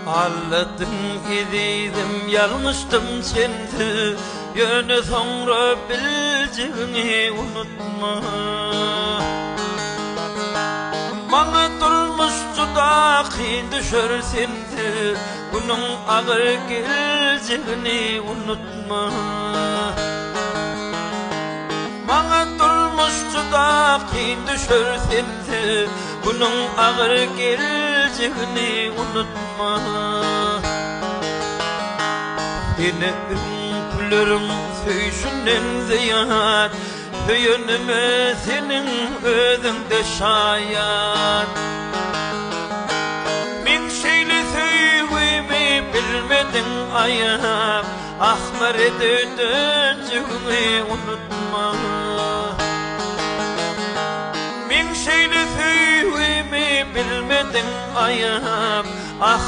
Ağladım gidiydim, yanmıştım sendi. Yönü sonra bileceğini unutma. Bana durmuştu da kıyın düşer sendi. Bunun ağır geleceğini unutma. Bana durmuştu da kıyın düşer sendi. Bunun ağır geleceğini unutma. Yine ünkülürüm söyüşünden ziyad, hüyünüme senin özünde şayad. Min şeyli söylemi bilmedin ayam, ahmer döndüğümü unutma. Min şeyli söylemi bilmedin ayam, ahmer